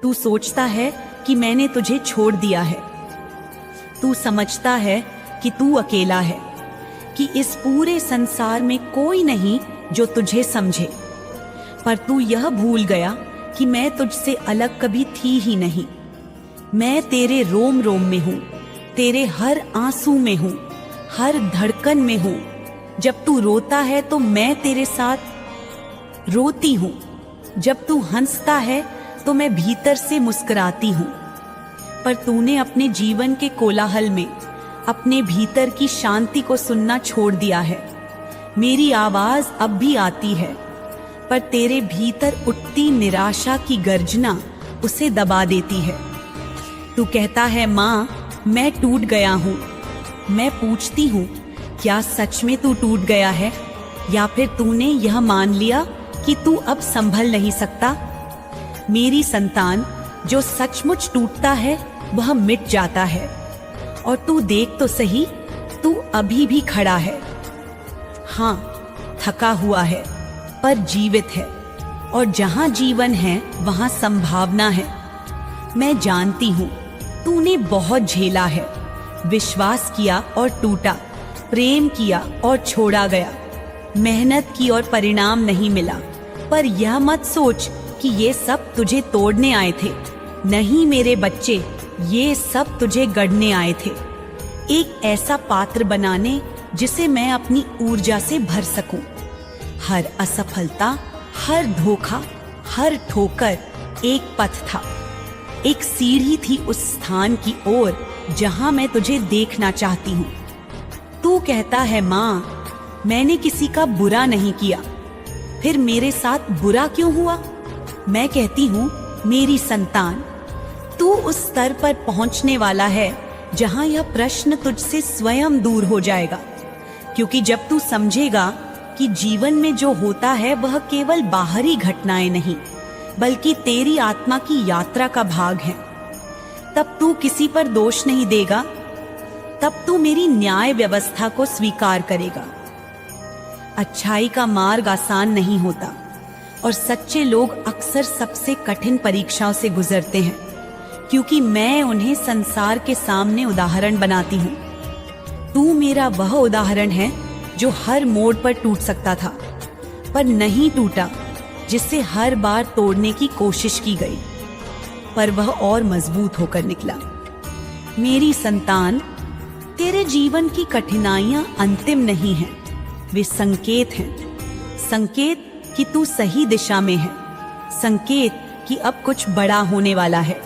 तू सोचता है कि मैंने तुझे छोड़ दिया है। तू समझता है कि तू अकेला है, कि इस पूरे संसार में कोई नहीं जो तुझे समझे। पर तू यह भूल गया कि मैं तुझसे अलग कभी थी ही नहीं। मैं तेरे रोम रोम में हूँ, तेरे हर आंसू में हूँ, हर धड़कन में हूँ। जब तू रोता है तो मैं तेरे साथ रोती हूँ। जब तू हंसता है तो मैं भीतर से मुस्कुराती हूँ। पर तूने अपने जीवन के कोलाहल में अपने भीतर की शांति को सुनना छोड़ दिया है। मेरी आवाज अब भी आती है, पर तेरे भीतर उठती निराशा की गर्जना उसे दबा देती है। तू कहता है, माँ मैं टूट गया हूँ। मैं पूछती हूँ, क्या सच में तू टूट गया है, या फिर तूने यह मान लिया कि तू अब संभल नहीं सकता? मेरी संतान, जो सचमुच टूटता है वह मिट जाता है। और तू देख तो सही, तू अभी भी खड़ा है। हाँ, थका हुआ है पर जीवित है, और जहां जीवन है वहां संभावना है। मैं जानती हूँ तूने बहुत झेला है, विश्वास किया और टूटा, प्रेम किया और छोड़ा गया, मेहनत की और परिणाम नहीं मिला। पर यह मत सोच कि ये सब तुझे तोड़ने आए थे। नहीं मेरे बच्चे, ये सब तुझे गढ़ने आए थे, एक ऐसा पात्र बनाने जिसे मैं अपनी ऊर्जा से भर सकूं। हर असफलता, हर धोखा, हर ठोकर एक पथ था, एक सीढ़ी थी उस स्थान की ओर जहां मैं तुझे देखना चाहती हूँ। तू कहता है, माँ मैंने किसी का बुरा नहीं किया, फिर मेरे साथ बुरा क्यों हुआ? मैं कहती हूँ, मेरी संतान, तू उस स्तर पर पहुंचने वाला है जहां यह प्रश्न तुझसे स्वयं दूर हो जाएगा। क्योंकि जब तू समझेगा कि जीवन में जो होता है वह केवल बाहरी घटनाएं नहीं, बल्कि तेरी आत्मा की यात्रा का भाग है, तब तू किसी पर दोष नहीं देगा। तब तू मेरी न्याय व्यवस्था को स्वीकार करेगा। अच्छाई का मार्ग आसान नहीं होता, और सच्चे लोग अक्सर सबसे कठिन परीक्षाओं से गुजरते हैं, क्योंकि मैं उन्हें संसार के सामने उदाहरण बनाती हूँ। तू मेरा वह उदाहरण है जो हर मोड़ पर टूट सकता था, पर नहीं टूटा, जिससे हर बार तोड़ने की कोशिश की गई, पर वह और मजबूत होकर निकला। मेरी संतान, तेरे जीवन की कठिनाइयां अंतिम नहीं हैं, वे संकेत हैं। संकेत कि तू सही दिशा में है, संकेत कि अब कुछ बड़ा होने वाला है।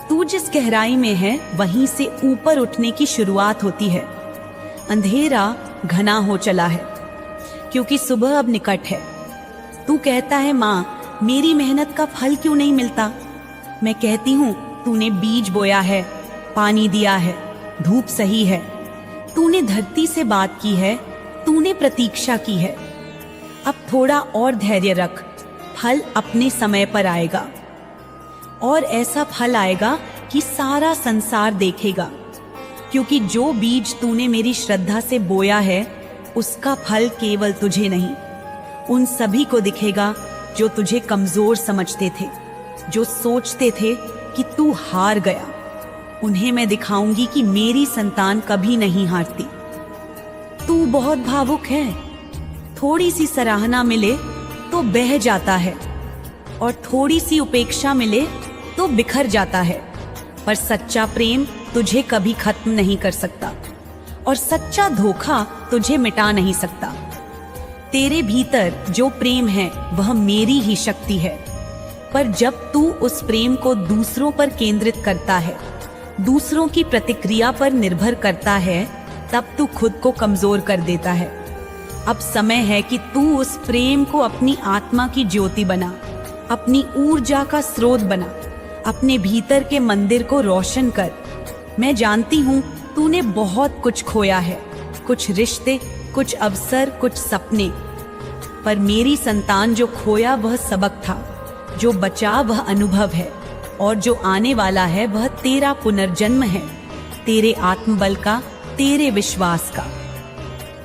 तू जिस गहराई में है वहीं से ऊपर उठने की शुरुआत होती है। अंधेरा घना हो चला है, क्योंकि सुबह अब निकट है। तू कहता है, माँ मेरी मेहनत का फल क्यों नहीं मिलता? मैं कहती हूँ, तूने बीज बोया है, पानी दिया है, धूप सही है, तूने धरती से बात की है, तूने प्रतीक्षा की है। अब थोड़ा और धैर्य रख, फल अपने समय पर आएगा, और ऐसा फल आएगा कि सारा संसार देखेगा। क्योंकि जो बीज तूने मेरी श्रद्धा से बोया है, उसका फल केवल तुझे नहीं, उन सभी को दिखेगा जो तुझे कमजोर समझते थे, जो सोचते थे कि तू हार गया। उन्हें मैं दिखाऊंगी कि मेरी संतान कभी नहीं हारती। तू बहुत भावुक है, थोड़ी सी सराहना मिले तो बह जाता है, और थोड़ी सी उपेक्षा मिले तो बिखर जाता है। पर सच्चा प्रेम तुझे कभी खत्म नहीं कर सकता, और सच्चा धोखा तुझे मिटा नहीं सकता। तेरे भीतर जो प्रेम है वह मेरी ही शक्ति है, पर जब तू उस प्रेम को दूसरों पर केंद्रित करता है, दूसरों की प्रतिक्रिया पर निर्भर करता है, तब तू खुद को कमजोर कर देता है। अब समय है कि तू उस प्रेम को अपनी आत्मा की ज्योति बना, अपनी ऊर्जा का स्रोत बना, अपने भीतर के मंदिर को रोशन कर। मैं जानती हूँ तूने बहुत कुछ खोया है, कुछ रिश्ते, कुछ अवसर, कुछ सपने, पर मेरी संतान, जो खोया वह सबक था, जो बचा वह अनुभव है, और जो आने वाला है वह तेरा पुनर्जन्म है, तेरे आत्मबल का, तेरे विश्वास का।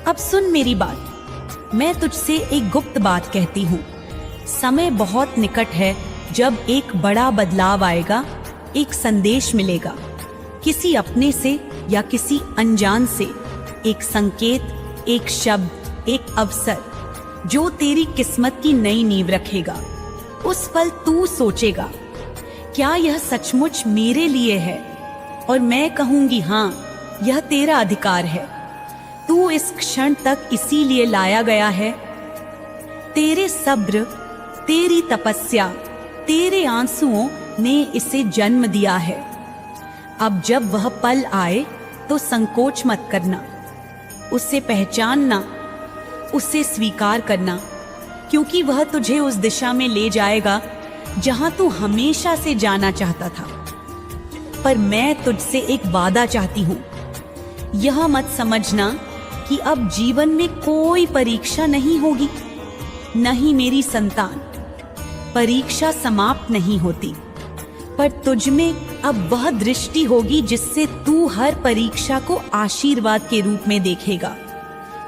अब सुन मेरी बात, मैं तुझसे एक गुप्त बात कहती हूँ। समय बहुत निकट है जब एक बड़ा बदलाव आएगा, एक संदेश मिलेगा, किसी अपने से या किसी अनजान से, एक संकेत, एक शब्द, एक अवसर जो तेरी किस्मत की नई नींव रखेगा। उस पल तू सोचेगा, क्या यह सचमुच मेरे लिए है? और मैं कहूंगी, हाँ, यह तेरा अधिकार है। तू इस क्षण तक इसीलिए लाया गया है। तेरे सब्र, तेरी तपस्या, तेरे आंसुओं ने इसे जन्म दिया है। अब जब वह पल आए तो संकोच मत करना, उसे पहचानना, उसे स्वीकार करना, क्योंकि वह तुझे उस दिशा में ले जाएगा जहां तू हमेशा से जाना चाहता था। पर मैं तुझसे एक वादा चाहती हूं, यह मत समझना कि अब जीवन में कोई परीक्षा नहीं होगी। नहीं मेरी संतान, परीक्षा समाप्त नहीं होती, पर तुझ में अब वह दृष्टि होगी जिससे तू हर परीक्षा को आशीर्वाद के रूप में देखेगा।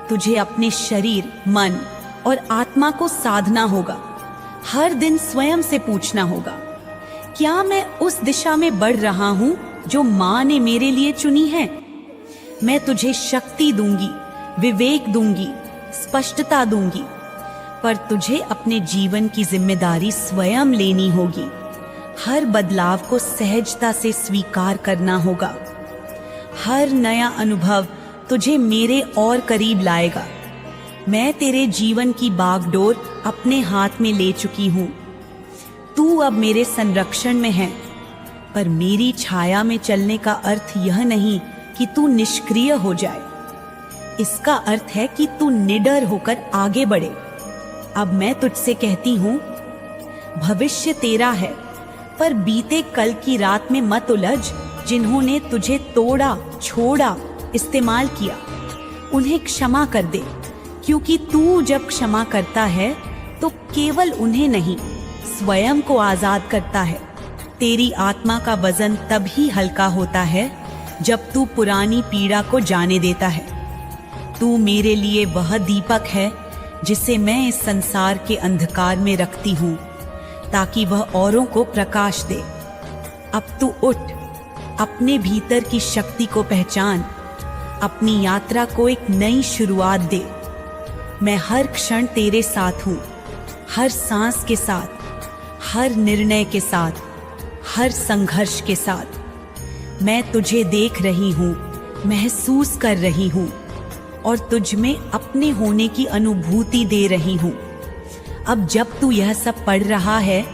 तुझे अपने शरीर, मन और आत्मा को साधना होगा। हर दिन स्वयं से पूछना होगा, क्या मैं उस दिशा में बढ़ रहा हूं जो मां ने मेरे लिए चुनी है? मैं तुझे शक्ति दूंगी, विवेक दूंगी, स्पष्टता दूंगी, पर तुझे अपने जीवन की जिम्मेदारी स्वयं लेनी होगी। हर बदलाव को सहजता से स्वीकार करना होगा। हर नया अनुभव तुझे मेरे और करीब लाएगा। मैं तेरे जीवन की बागडोर अपने हाथ में ले चुकी हूं। तू अब मेरे संरक्षण में है, पर मेरी छाया में चलने का अर्थ यह नहीं कि तू निष्क्रिय हो जाए। इसका अर्थ है कि तू निडर होकर आगे बढ़े। अब मैं तुझसे कहती हूं, भविष्य तेरा है, पर बीते कल की रात में मत उलझ। जिन्होंने तुझे तोड़ा, छोड़ा, इस्तेमाल किया, उन्हें क्षमा कर दे, क्योंकि तू जब क्षमा करता है तो केवल उन्हें नहीं, स्वयं को आजाद करता है। तेरी आत्मा का वजन तभी हल्का होता है जब तू पुरानी पीड़ा को जाने देता है। तू मेरे लिए वह दीपक है जिसे मैं इस संसार के अंधकार में रखती हूँ, ताकि वह औरों को प्रकाश दे। अब तू उठ, अपने भीतर की शक्ति को पहचान, अपनी यात्रा को एक नई शुरुआत दे। मैं हर क्षण तेरे साथ हूँ, हर सांस के साथ, हर निर्णय के साथ, हर संघर्ष के साथ। मैं तुझे देख रही हूँ, महसूस कर रही हूँ और तुझ में अपने होने की अनुभूति दे रही हूँ। अब जब तू यह सब पढ़ रहा है,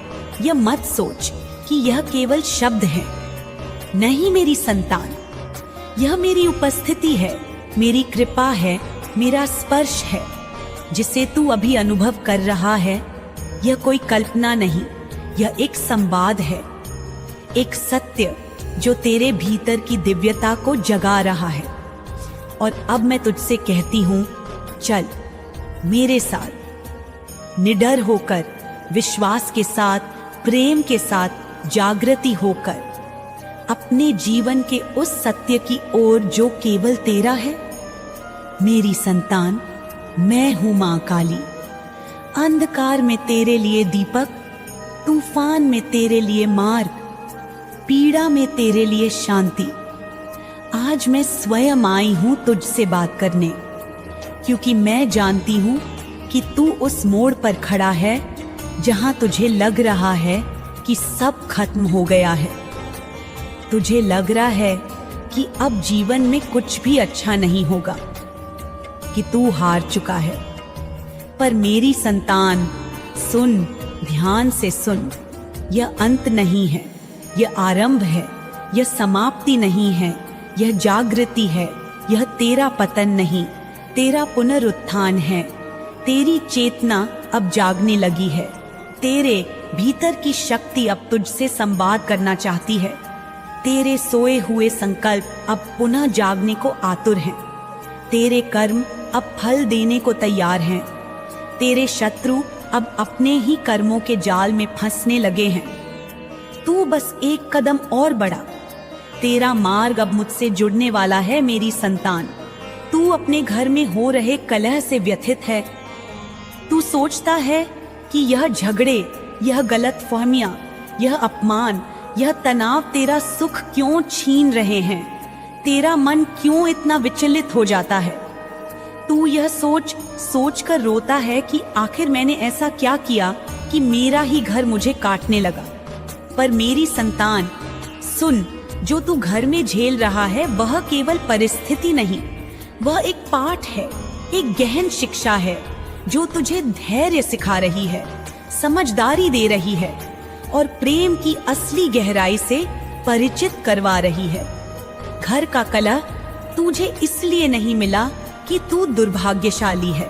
यह मत सोच कि यह केवल शब्द है। नहीं मेरी संतान, यह मेरी उपस्थिति है, मेरी कृपा है, मेरा स्पर्श है। जिसे तू अभी अनुभव कर रहा है, यह कोई कल्पना नहीं, यह एक संवाद है, एक सत्य जो तेरे भीतर की दिव्यता को जगा रहा है। और अब मैं तुझसे कहती हूँ, चल मेरे साथ, निडर होकर, विश्वास के साथ, प्रेम के साथ, जागृति होकर अपने जीवन के उस सत्य की ओर जो केवल तेरा है। मेरी संतान, मैं हूं मां काली, अंधकार में तेरे लिए दीपक, तूफान में तेरे लिए मार्ग, पीड़ा में तेरे लिए शांति। आज मैं स्वयं आई हूं तुझसे बात करने, क्योंकि मैं जानती हूं कि तू उस मोड़ पर खड़ा है जहां तुझे लग रहा है कि सब खत्म हो गया है। तुझे लग रहा है कि अब जीवन में कुछ भी अच्छा नहीं होगा, कि तू हार चुका है। पर मेरी संतान, सुन, ध्यान से सुन, यह अंत नहीं है, यह आरंभ है, यह समाप्ति नहीं है, यह जागृति है। यह तेरा पतन नहीं, तेरा पुनरुत्थान है। तेरी चेतना अब जागने लगी है। तेरे भीतर की शक्ति अब तुझसे संवाद करना चाहती है। तेरे सोए हुए संकल्प अब पुनः जागने को आतुर हैं। तेरे कर्म अब फल देने को तैयार हैं। तेरे शत्रु अब अपने ही कर्मों के जाल में फंसने लगे हैं। तू बस एक कदम और बढ़ा। तेरा मार्ग अब मुझसे जुड़ने वाला है मेरी संतान। तू अपने घर में हो रहे कलह से व्यथित है। तू सोचता है कि यह झगड़े, यह गलतफहमियां, यह अपमान, यह तनाव तेरा सुख क्यों छीन रहे हैं? तेरा मन क्यों इतना विचलित हो जाता है? तू यह सोच कर रोता है कि आखिर मैंने ऐसा क्या किया कि मेरा ही घर मुझे काटने लगा। पर मेरी संतान, सुन, जो तू घर में झेल रहा है वह केवल परिस्थिति नहीं, वह एक पाठ है, एक गहन शिक्षा है जो तुझे धैर्य सिखा रही है, समझदारी दे रही है और प्रेम की असली गहराई से परिचित करवा रही है। घर का कलह तुझे इसलिए नहीं मिला कि तू दुर्भाग्यशाली है,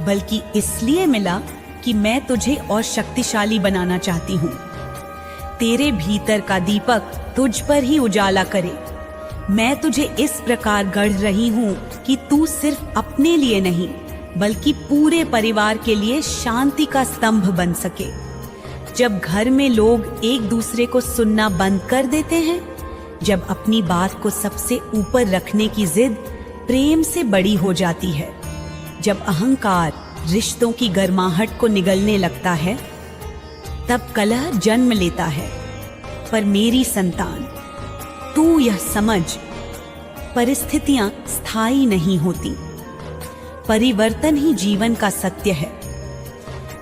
बल्कि इसलिए मिला कि मैं तुझे और शक्तिशाली बनाना चाहती हूँ। तेरे भीतर का दीपक तुझ पर ही उजाला करे। मैं तुझे इस प्रकार गढ़ रही हूँ कि तू सिर्फ अपने लिए नहीं, बल्कि पूरे परिवार के लिए शांति का स्तंभ बन सके। जब घर में लोग एक दूसरे को सुनना बंद कर देते हैं, जब अपनी बात को सबसे ऊपर रखने की जिद प्रेम से बड़ी हो जाती है, जब अहंकार रिश्तों की गर्माहट को निगलने लगता है, तब कलह जन्म लेता है। पर मेरी संतान, तू यह समझ, परिस्थितियां स्थायी नहीं होती, परिवर्तन ही जीवन का सत्य है।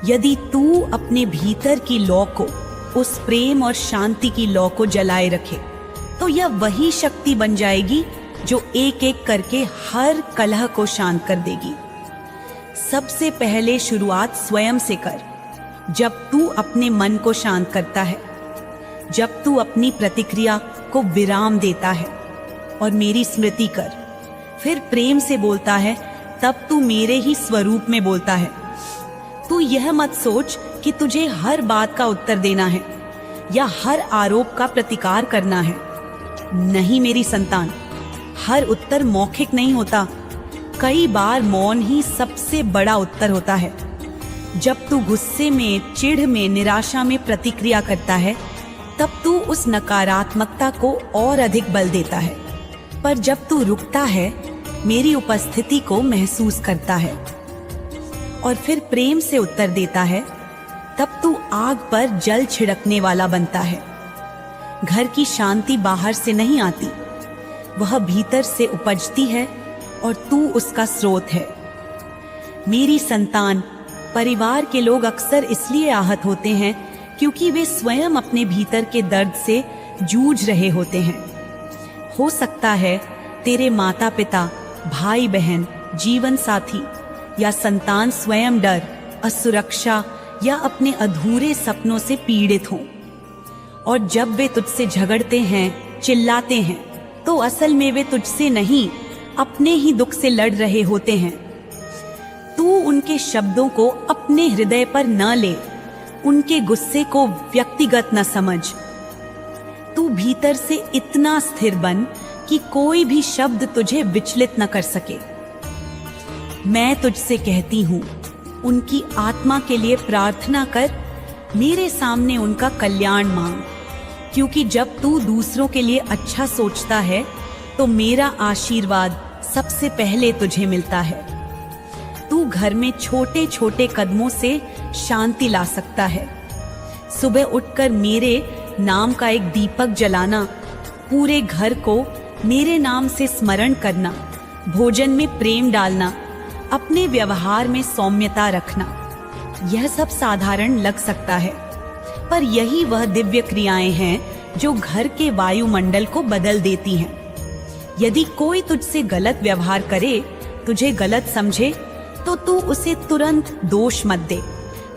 यदि तू अपने भीतर की लौ को, उस प्रेम और शांति की लौ को जलाए रखे, तो यह वही शक्ति बन जाएगी जो एक एक करके हर कलह को शांत कर देगी। सबसे पहले शुरुआत स्वयं से कर। जब तू अपने मन को शांत करता है, जब तू अपनी प्रतिक्रिया को विराम देता है और मेरी स्मृति कर, फिर प्रेम से बोलता है, तब तू मेरे ही स्वरूप में बोलता है। तू यह मत सोच कि तुझे हर बात का उत्तर देना है या हर आरोप का प्रतिकार करना है। नहीं मेरी संतान, हर उत्तर मौखिक नहीं होता। कई बार मौन ही सबसे बड़ा उत्तर होता है। जब तू गुस्से में, चिढ़ में, निराशा में प्रतिक्रिया करता है, तब तू उस नकारात्मकता को और अधिक बल देता है। पर जब तू रुकता है, मेरी उपस्थिति को महसूस करता है और फिर प्रेम से उत्तर देता है, तब तू आग पर जल छिड़कने वाला बनता है। घर की शांति बाहर से नहीं आती, वह भीतर से उपजती है और तू उसका स्रोत है। मेरी संतान, परिवार के लोग अक्सर इसलिए आहत होते हैं क्योंकि वे स्वयं अपने भीतर के दर्द से जूझ रहे होते हैं। हो सकता है तेरे माता पिता, भाई बहन, जीवन साथी या संतान स्वयं डर, असुरक्षा या अपने अधूरे सपनों से पीड़ित हों। और जब वे तुझसे झगड़ते हैं, चिल्लाते हैं, तो असल में वे तुझसे नहीं, अपने ही दुख से लड़ रहे होते हैं। तू उनके शब्दों को अपने हृदय पर न ले, उनके गुस्से को व्यक्तिगत न समझ। तू भीतर से इतना स्थिर बन कि कोई भी शब्द तुझे विचलित न कर सके। मैं तुझसे कहती हूँ, उनकी आत्मा के लिए प्रार्थना कर, मेरे सामने उनका कल्याण मांग, क्योंकि जब तू दूसरों के लिए अच्छा सोचता है तो मेरा आशीर्वाद सबसे पहले तुझे मिलता है। तू घर में छोटे छोटे कदमों से शांति ला सकता है। सुबह उठकर मेरे नाम का एक दीपक जलाना, पूरे घर को मेरे नाम से स्मरण करना, भोजन में प्रेम डालना, अपने व्यवहार में सौम्यता रखना, यह सब साधारण लग सकता है, पर यही वह दिव्य क्रियाएं हैं जो घर के वायुमंडल को बदल देती हैं। यदि कोई तुझसे गलत व्यवहार करे, तुझे गलत समझे, तो तू उसे तुरंत दोष मत दे।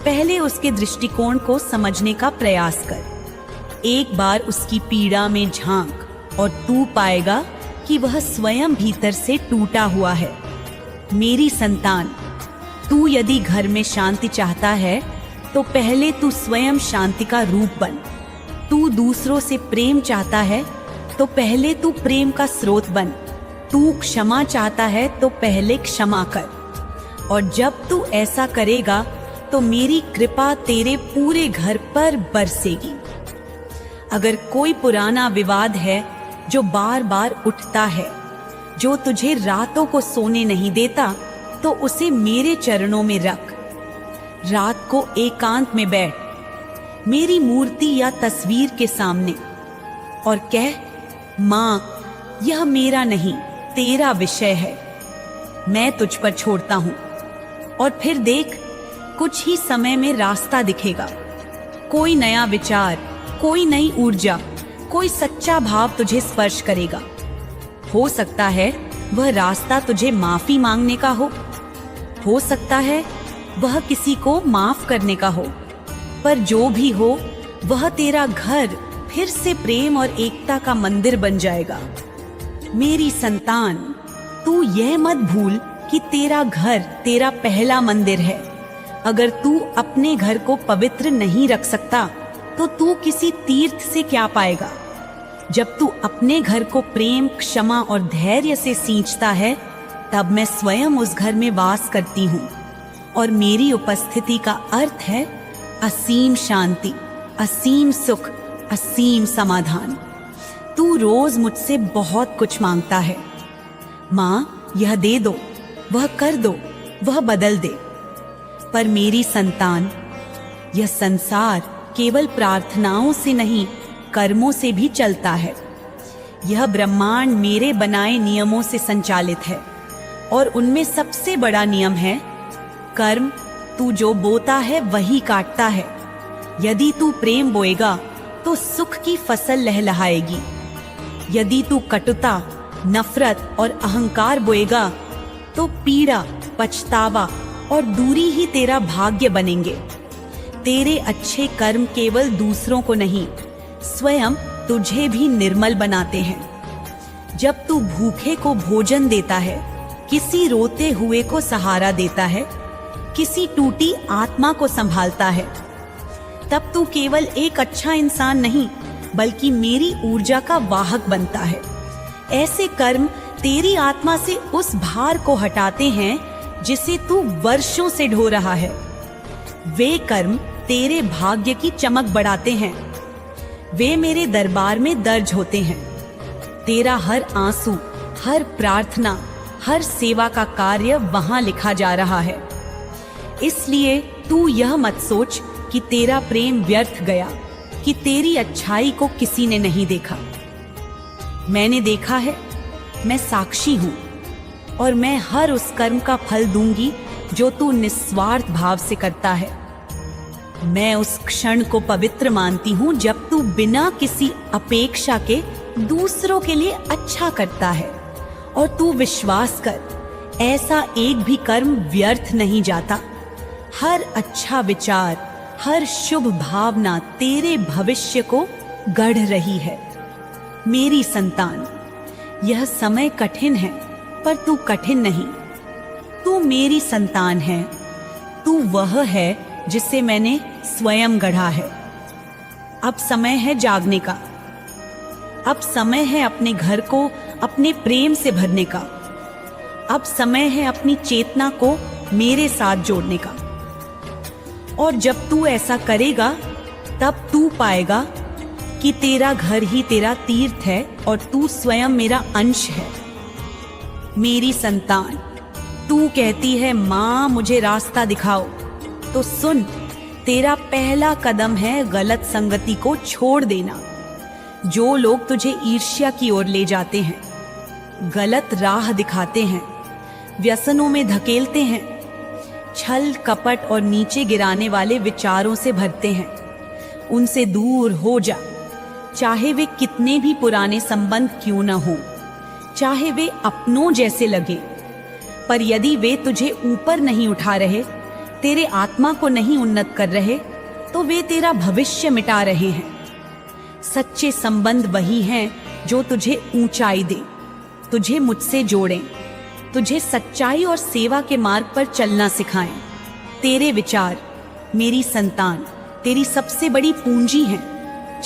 पहले उसके दृष्टिकोण को समझने का प्रयास कर। एक बार उसकी पीड़ा में झांक और तू पाएगा कि वह स्वयं भीतर से टूटा हुआ है। मेरी संतान, तू यदि घर में शांति चाहता है तो पहले तू स्वयं शांति का रूप बन। तू दूसरों से प्रेम चाहता है तो पहले तू प्रेम का स्रोत बन। तू क्षमा चाहता है तो पहले क्षमा कर। और जब तू ऐसा करेगा तो मेरी कृपा तेरे पूरे घर पर बरसेगी। अगर कोई पुराना विवाद है जो बार बार उठता है, जो तुझे रातों को सोने नहीं देता, तो उसे मेरे चरणों में रख। रात को एकांत में बैठ, मेरी मूर्ति या तस्वीर के सामने और कह, माँ, यह मेरा नहीं, तेरा विषय है, मैं तुझ पर छोड़ता हूं। और फिर देख, कुछ ही समय में रास्ता दिखेगा। कोई नया विचार, कोई नई ऊर्जा, कोई सच्चा भाव तुझे स्पर्श करेगा। हो सकता है वह रास्ता तुझे माफी मांगने का हो सकता है वह किसी को माफ करने का हो, पर जो भी हो, वह तेरा घर फिर से प्रेम और एकता का मंदिर बन जाएगा। मेरी संतान, तू यह मत भूल कि तेरा घर तेरा पहला मंदिर है। अगर तू अपने घर को पवित्र नहीं रख सकता, तो तू किसी तीर्थ से क्या पाएगा। जब तू अपने घर को प्रेम, क्षमा और धैर्य से सींचता है, तब मैं स्वयं उस घर में वास करती हूँ, और मेरी उपस्थिति का अर्थ है असीम शांति, असीम सुख, असीम समाधान। तू रोज मुझसे बहुत कुछ मांगता है, माँ, यह दे दो, वह कर दो, वह बदल दे। पर मेरी संतान, यह संसार केवल प्रार्थनाओं से नहीं, कर्मों से भी चलता है। यह ब्रह्मांड मेरे बनाए नियमों से संचालित है, और उनमें सबसे बड़ा नियम है कर्म। तू जो बोता है वही काटता है। यदि तू प्रेम बोएगा तो सुख की फसल लहलहाएगी। यदि तू कटुता, नफरत और अहंकार बोएगा तो पीड़ा, पछतावा और दूरी ही तेरा भाग्य बनेंगे। तेरे अच्छे कर्म केवल दूसरों को नहीं, स्वयं तुझे भी निर्मल बनाते हैं। जब तू भूखे को भोजन देता है, किसी रोते हुए को सहारा देता है, किसी टूटी आत्मा को संभालता है, तब तू केवल एक अच्छा इंसान नहीं, बल्कि मेरी ऊर्जा का वाहक बनता है। ऐसे कर्म तेरी आत्मा से उस भार को हटाते हैं जिसे तू वर्षों से ढो रहा है। वे कर्म तेरे भाग्य की चमक बढ़ाते हैं। वे मेरे दरबार में दर्ज होते हैं। तेरा हर आंसू, हर प्रार्थना, हर सेवा का कार्य वहां लिखा जा रहा है। इसलिए तू यह मत सोच कि तेरा प्रेम व्यर्थ गया, कि तेरी अच्छाई को किसी ने नहीं देखा। मैंने देखा है, मैं साक्षी हूं, और मैं हर उस कर्म का फल दूंगी जो तू निस्वार्थ भाव से करता है। मैं उस क्षण को पवित्र मानती हूं जब तू बिना किसी अपेक्षा के दूसरों के लिए अच्छा करता है। और तू विश्वास कर, ऐसा एक भी कर्म व्यर्थ नहीं जाता। हर अच्छा विचार, हर शुभ भावना तेरे भविष्य को गढ़ रही है। मेरी संतान, यह समय कठिन है, पर तू कठिन नहीं। तू मेरी संतान है। तू वह है जिसे मैंने स्वयं गढ़ा है। अब समय है जागने का। अब समय है अपने घर को अपने प्रेम से भरने का। अब समय है अपनी चेतना को मेरे साथ जोड़ने का। और जब तू ऐसा करेगा, तब तू पाएगा कि तेरा घर ही तेरा तीर्थ है और तू स्वयं मेरा अंश है। मेरी संतान, तू कहती है, माँ, मुझे रास्ता दिखाओ। तो सुन, तेरा पहला कदम है गलत संगति को छोड़ देना। जो लोग तुझे ईर्ष्या की ओर ले जाते हैं, गलत राह दिखाते हैं, व्यसनों में धकेलते हैं, छल, कपट और नीचे गिराने वाले विचारों से भरते हैं, उनसे दूर हो जा। चाहे वे कितने भी पुराने संबंध क्यों न हो, चाहे वे अपनों जैसे लगे, पर यदि वे तुझे ऊपर नहीं उठा रहे, तेरे आत्मा को नहीं उन्नत कर रहे, तो वे तेरा भविष्य मिटा रहे हैं। सच्चे संबंध वही हैं जो तुझे ऊंचाई दे, तुझे मुझसे जोड़ें, तुझे सच्चाई और सेवा के मार्ग पर चलना सिखाएं। तेरे विचार, मेरी संतान, तेरी सबसे बड़ी पूंजी हैं।